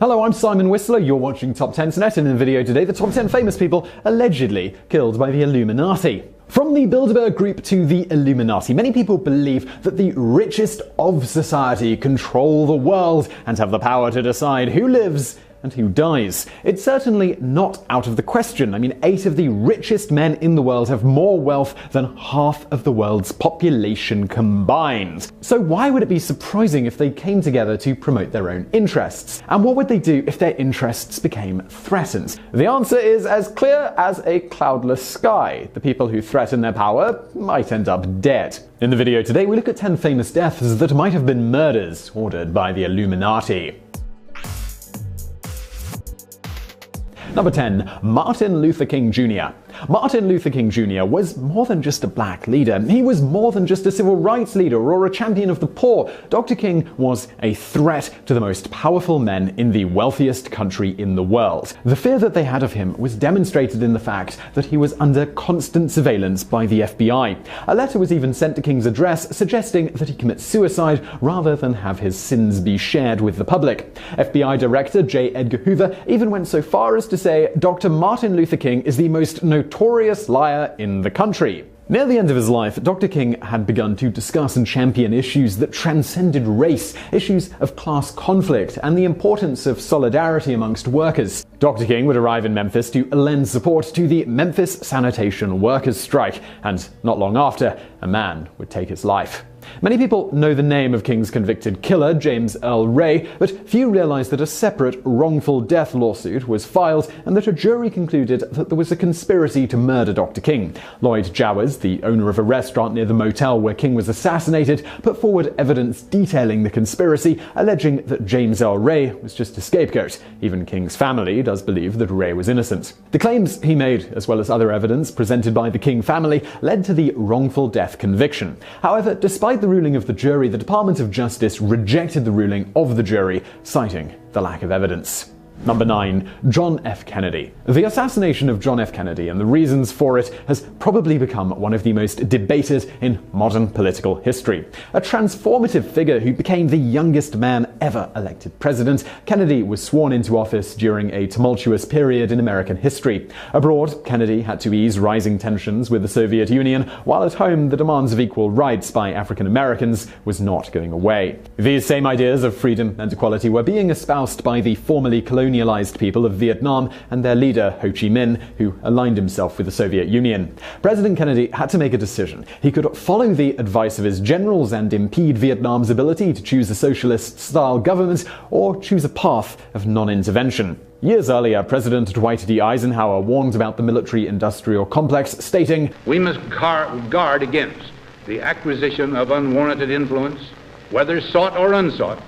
Hello, I'm Simon Whistler, you're watching Top 10 Net, and in the video today, the top 10 famous people allegedly killed by the Illuminati. From the Bilderberg Group to the Illuminati, many people believe that the richest of society control the world and have the power to decide who lives and who dies. It's certainly not out of the question. 8 of the richest men in the world have more wealth than half of the world's population combined. So why would it be surprising if they came together to promote their own interests? And what would they do if their interests became threatened? The answer is as clear as a cloudless sky. The people who threaten their power might end up dead. In the video today, we look at 10 famous deaths that might have been murders ordered by the Illuminati. Number 10. Martin Luther King Jr. Martin Luther King Jr. was more than just a black leader. He was more than just a civil rights leader or a champion of the poor. Dr. King was a threat to the most powerful men in the wealthiest country in the world. The fear that they had of him was demonstrated in the fact that he was under constant surveillance by the FBI. A letter was even sent to King's address suggesting that he commit suicide rather than have his sins be shared with the public. FBI Director J. Edgar Hoover even went so far as to say Dr. Martin Luther King is the most notorious liar in the country. Near the end of his life, Dr. King had begun to discuss and champion issues that transcended race, issues of class conflict, and the importance of solidarity amongst workers. Dr. King would arrive in Memphis to lend support to the Memphis sanitation workers' strike, and not long after, a man would take his life. Many people know the name of King's convicted killer, James Earl Ray, but few realize that a separate wrongful death lawsuit was filed and that a jury concluded that there was a conspiracy to murder Dr. King. Lloyd Jowers, the owner of a restaurant near the motel where King was assassinated, put forward evidence detailing the conspiracy, alleging that James Earl Ray was just a scapegoat. Even King's family does believe that Ray was innocent. The claims he made, as well as other evidence presented by the King family, led to the wrongful death conviction. However, despite the ruling of the jury, the Department of Justice rejected the ruling of the jury, citing the lack of evidence. Number 9. John F. Kennedy. The assassination of John F. Kennedy and the reasons for it has probably become one of the most debated in modern political history. A transformative figure who became the youngest man ever elected president, Kennedy was sworn into office during a tumultuous period in American history. Abroad, Kennedy had to ease rising tensions with the Soviet Union, while at home the demands of equal rights by African Americans was not going away. These same ideas of freedom and equality were being espoused by the formerly colonialized people of Vietnam and their leader Ho Chi Minh, who aligned himself with the Soviet Union. President Kennedy had to make a decision. He could follow the advice of his generals and impede Vietnam's ability to choose a socialist-style government, or choose a path of non-intervention. Years earlier, President Dwight D. Eisenhower warned about the military-industrial complex, stating, "We must guard against the acquisition of unwarranted influence, whether sought or unsought,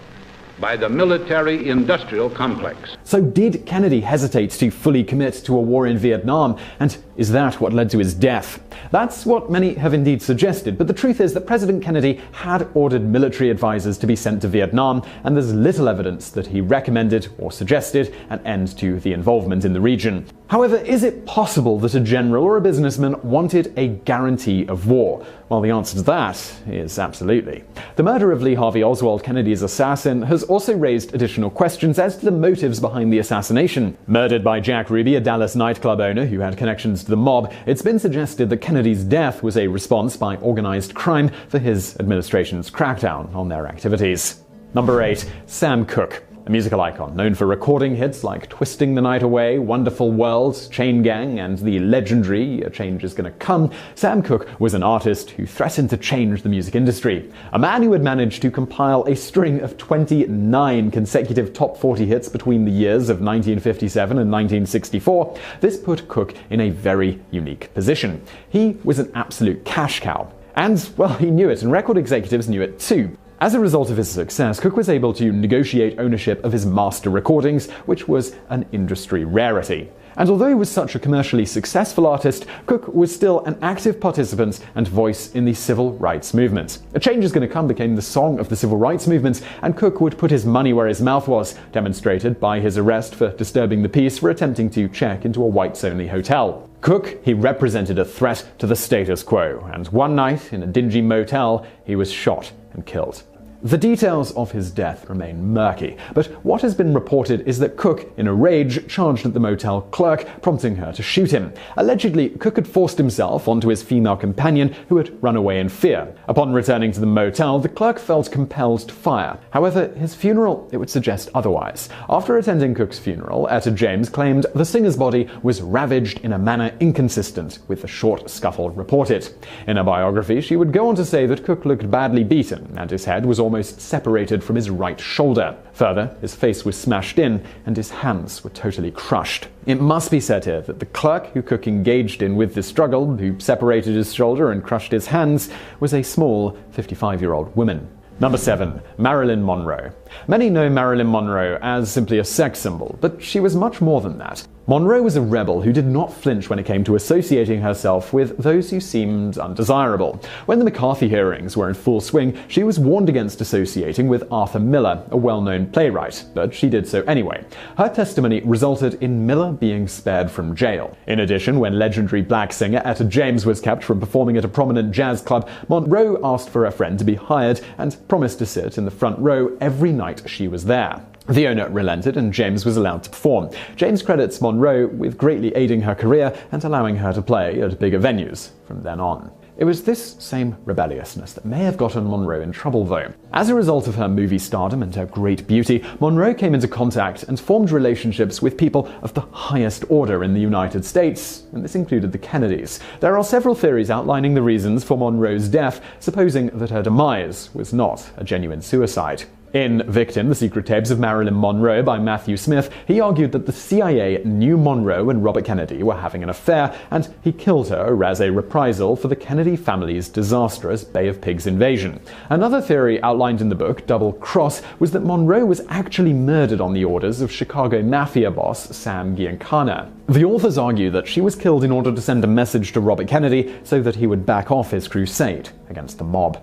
by the military-industrial complex." So did Kennedy hesitate to fully commit to a war in Vietnam? And is that what led to his death? That's what many have indeed suggested, but the truth is that President Kennedy had ordered military advisors to be sent to Vietnam, and there's little evidence that he recommended or suggested an end to the involvement in the region. However, is it possible that a general or a businessman wanted a guarantee of war? Well, the answer to that is absolutely. The murder of Lee Harvey Oswald, Kennedy's assassin, has also raised additional questions as to the motives behind the assassination. Murdered by Jack Ruby, a Dallas nightclub owner who had connections to the mob, it's been suggested that Kennedy's death was a response by organized crime for his administration's crackdown on their activities. Number 8. Sam Cooke. A musical icon known for recording hits like Twisting the Night Away, Wonderful World, Chain Gang, and the legendary A Change Is Gonna Come, Sam Cooke was an artist who threatened to change the music industry. A man who had managed to compile a string of 29 consecutive top 40 hits between the years of 1957 and 1964, this put Cooke in a very unique position. He was an absolute cash cow. And, well, he knew it, and record executives knew it too. As a result of his success, Cooke was able to negotiate ownership of his master recordings, which was an industry rarity. And although he was such a commercially successful artist, Cooke was still an active participant and voice in the civil rights movement. A Change Is Gonna Come became the song of the civil rights movement, and Cooke would put his money where his mouth was, demonstrated by his arrest for disturbing the peace for attempting to check into a whites-only hotel. Cooke, he represented a threat to the status quo, and one night in a dingy motel, he was shot and killed. The details of his death remain murky, but what has been reported is that Cook, in a rage, charged at the motel clerk, prompting her to shoot him. Allegedly, Cook had forced himself onto his female companion, who had run away in fear. Upon returning to the motel, the clerk felt compelled to fire. However, his funeral, it would suggest otherwise. After attending Cook's funeral, Etta James claimed the singer's body was ravaged in a manner inconsistent with the short scuffle reported. In her biography, she would go on to say that Cook looked badly beaten, and his head was almost separated from his right shoulder. Further, his face was smashed in, and his hands were totally crushed. It must be said here that the clerk who Cook engaged in with this struggle, who separated his shoulder and crushed his hands, was a small 55-year-old woman. Number 7. Marilyn Monroe. Many know Marilyn Monroe as simply a sex symbol, but she was much more than that. Monroe was a rebel who did not flinch when it came to associating herself with those who seemed undesirable. When the McCarthy hearings were in full swing, she was warned against associating with Arthur Miller, a well-known playwright, but she did so anyway. Her testimony resulted in Miller being spared from jail. In addition, when legendary black singer Etta James was kept from performing at a prominent jazz club, Monroe asked for her friend to be hired and promised to sit in the front row every night she was there. The owner relented and James was allowed to perform. James credits Monroe with greatly aiding her career and allowing her to play at bigger venues from then on. It was this same rebelliousness that may have gotten Monroe in trouble, though. As a result of her movie stardom and her great beauty, Monroe came into contact and formed relationships with people of the highest order in the United States, and this included the Kennedys. There are several theories outlining the reasons for Monroe's death, supposing that her demise was not a genuine suicide. In Victim, The Secret Tapes of Marilyn Monroe by Matthew Smith, he argued that the CIA knew Monroe and Robert Kennedy were having an affair, and he killed her as a reprisal for the Kennedy family's disastrous Bay of Pigs invasion. Another theory outlined in the book, Double Cross, was that Monroe was actually murdered on the orders of Chicago mafia boss Sam Giancana. The authors argue that she was killed in order to send a message to Robert Kennedy so that he would back off his crusade against the mob.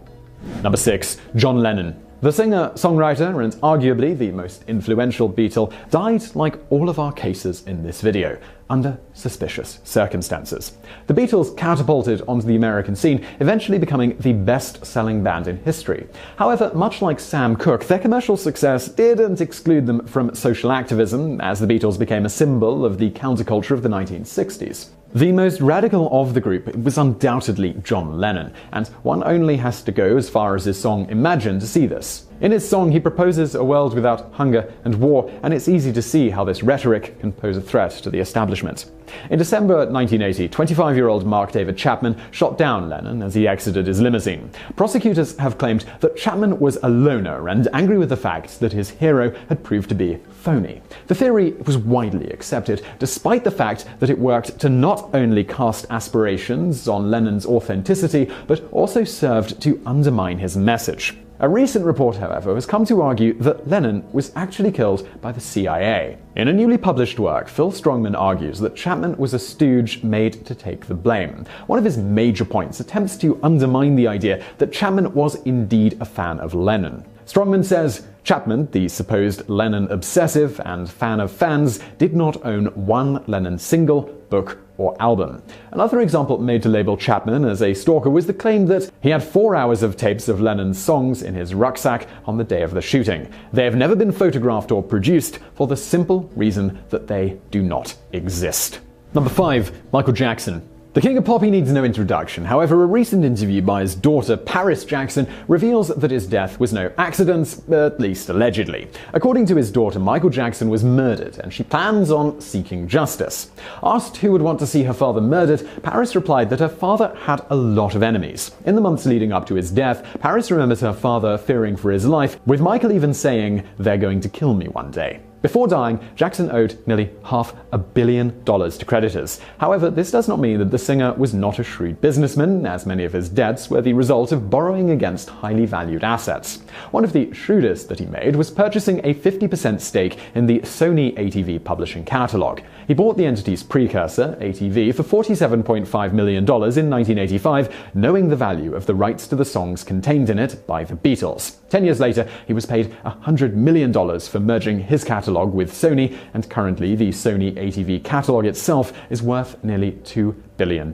Number 6. John Lennon. The singer, songwriter, and arguably the most influential Beatle, died like all of our cases in this video, under suspicious circumstances. The Beatles catapulted onto the American scene, eventually becoming the best-selling band in history. However, much like Sam Cooke, their commercial success didn't exclude them from social activism, as the Beatles became a symbol of the counterculture of the 1960s. The most radical of the group was undoubtedly John Lennon, and one only has to go as far as his song Imagine to see this. In his song, he proposes a world without hunger and war, and it's easy to see how this rhetoric can pose a threat to the establishment. In December 1980, 25-year-old Mark David Chapman shot down Lennon as he exited his limousine. Prosecutors have claimed that Chapman was a loner and angry with the fact that his hero had proved to be phony. The theory was widely accepted, despite the fact that it worked to not only cast aspirations on Lennon's authenticity, but also served to undermine his message. A recent report, however, has come to argue that Lennon was actually killed by the CIA. In a newly published work, Phil Strongman argues that Chapman was a stooge made to take the blame. One of his major points attempts to undermine the idea that Chapman was indeed a fan of Lennon. Strongman says, Chapman, the supposed Lennon obsessive and fan of fans, did not own one Lennon single, book, or album. Another example made to label Chapman as a stalker was the claim that he had 4 hours of tapes of Lennon's songs in his rucksack on the day of the shooting. They have never been photographed or produced for the simple reason that they do not exist. Number 5. Michael Jackson. The King of Pop needs no introduction. However, a recent interview by his daughter, Paris Jackson, reveals that his death was no accident, at least allegedly. According to his daughter, Michael Jackson was murdered, and she plans on seeking justice. Asked who would want to see her father murdered, Paris replied that her father had a lot of enemies. In the months leading up to his death, Paris remembers her father fearing for his life, with Michael even saying, "They're going to kill me one day." Before dying, Jackson owed nearly $500 million to creditors. However, this does not mean that the singer was not a shrewd businessman, as many of his debts were the result of borrowing against highly valued assets. One of the shrewdest that he made was purchasing a 50% stake in the Sony ATV publishing catalog. He bought the entity's precursor, ATV, for $47.5 million in 1985, knowing the value of the rights to the songs contained in it by the Beatles. 10 years later, he was paid $100 million for merging his catalog with Sony, and currently the Sony ATV catalog itself is worth nearly $2 billion.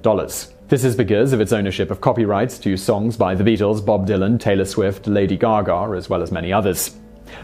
This is because of its ownership of copyrights to songs by the Beatles, Bob Dylan, Taylor Swift, Lady Gaga, as well as many others.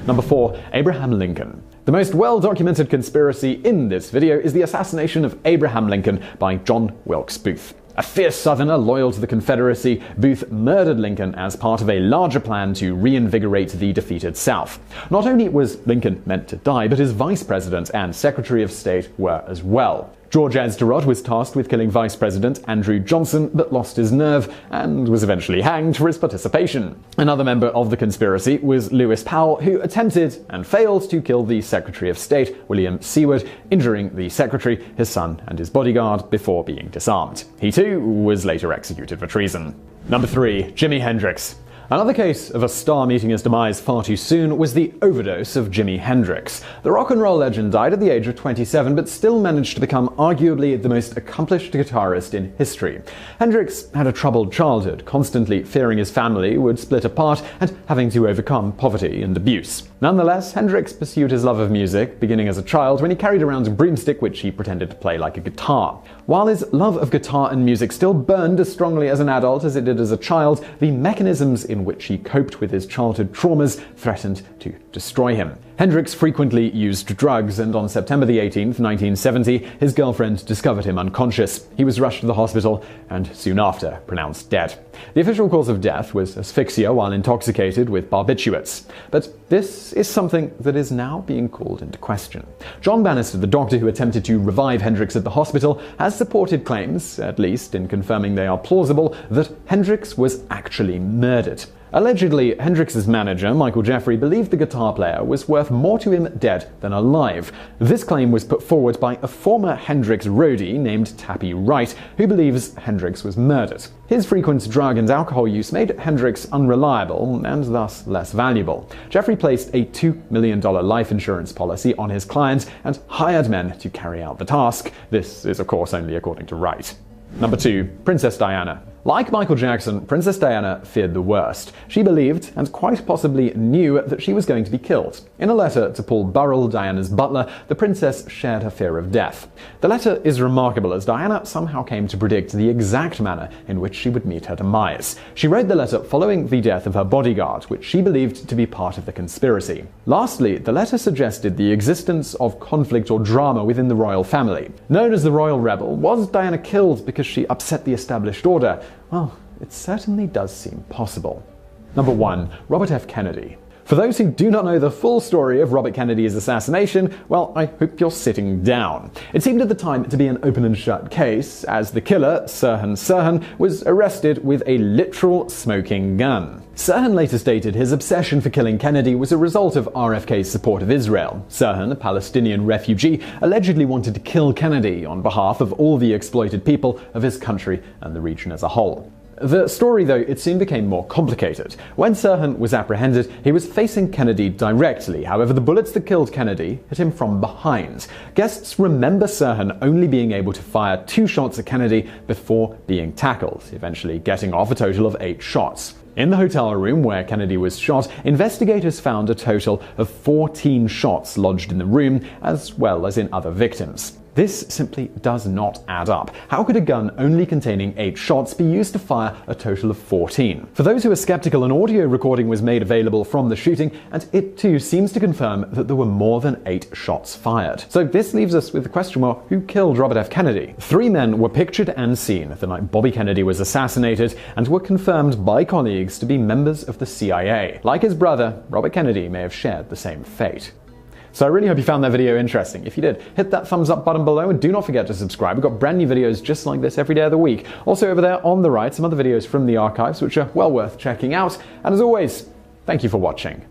Number 4. Abraham Lincoln. The most well-documented conspiracy in this video is the assassination of Abraham Lincoln by John Wilkes Booth. A fierce Southerner loyal to the Confederacy, Booth murdered Lincoln as part of a larger plan to reinvigorate the defeated South. Not only was Lincoln meant to die, but his vice president and Secretary of State were as well. George Esderod was tasked with killing Vice President Andrew Johnson, but lost his nerve and was eventually hanged for his participation. Another member of the conspiracy was Lewis Powell, who attempted and failed to kill the Secretary of State, William Seward, injuring the secretary, his son, and his bodyguard before being disarmed. He too was later executed for treason. Number 3. Jimi Hendrix. Another case of a star meeting his demise far too soon was the overdose of Jimi Hendrix. The rock and roll legend died at the age of 27, but still managed to become arguably the most accomplished guitarist in history. Hendrix had a troubled childhood, constantly fearing his family would split apart and having to overcome poverty and abuse. Nonetheless, Hendrix pursued his love of music, beginning as a child when he carried around a broomstick which he pretended to play like a guitar. While his love of guitar and music still burned as strongly as an adult as it did as a child, the mechanisms in which he coped with his childhood traumas threatened to destroy him. Hendrix frequently used drugs, and on September 18, 1970, his girlfriend discovered him unconscious. He was rushed to the hospital and soon after pronounced dead. The official cause of death was asphyxia while intoxicated with barbiturates. But this is something that is now being called into question. John Bannister, the doctor who attempted to revive Hendrix at the hospital, has supported claims, at least in confirming they are plausible, that Hendrix was actually murdered. Allegedly, Hendrix's manager, Michael Jeffrey, believed the guitar player was worth more to him dead than alive. This claim was put forward by a former Hendrix roadie named Tappy Wright, who believes Hendrix was murdered. His frequent drug and alcohol use made Hendrix unreliable and thus less valuable. Jeffrey placed a $2 million life insurance policy on his client and hired men to carry out the task. This is, of course, only according to Wright. Number 2. Princess Diana. Like Michael Jackson, Princess Diana feared the worst. She believed, and quite possibly knew, that she was going to be killed. In a letter to Paul Burrell, Diana's butler, the princess shared her fear of death. The letter is remarkable as Diana somehow came to predict the exact manner in which she would meet her demise. She wrote the letter following the death of her bodyguard, which she believed to be part of the conspiracy. Lastly, the letter suggested the existence of conflict or drama within the royal family. Known as the Royal Rebel, was Diana killed because she upset the established order? Well, it certainly does seem possible. Number 1. Robert F. Kennedy. For those who do not know the full story of Robert Kennedy's assassination, well, I hope you're sitting down. It seemed at the time to be an open and shut case, as the killer, Sirhan, was arrested with a literal smoking gun. Sirhan later stated his obsession for killing Kennedy was a result of RFK's support of Israel. Sirhan, a Palestinian refugee, allegedly wanted to kill Kennedy on behalf of all the exploited people of his country and the region as a whole. The story, though, it soon became more complicated. When Sirhan was apprehended, he was facing Kennedy directly. However, the bullets that killed Kennedy hit him from behind. Guests remember Sirhan only being able to fire 2 shots at Kennedy before being tackled, eventually getting off a total of 8 shots. In the hotel room where Kennedy was shot, investigators found a total of 14 shots lodged in the room, as well as in other victims. This simply does not add up. How could a gun only containing 8 shots be used to fire a total of 14? For those who are skeptical, an audio recording was made available from the shooting, and it too seems to confirm that there were more than 8 shots fired. So this leaves us with the question mark: who killed Robert F. Kennedy? 3 men were pictured and seen the night Bobby Kennedy was assassinated, and were confirmed by colleagues to be members of the CIA. Like his brother, Robert Kennedy may have shared the same fate. So I really hope you found that video interesting. If you did, hit that thumbs up button below and do not forget to subscribe. We've got brand new videos just like this every day of the week. Also over there on the right, some other videos from the archives which are well worth checking out. And as always, thank you for watching.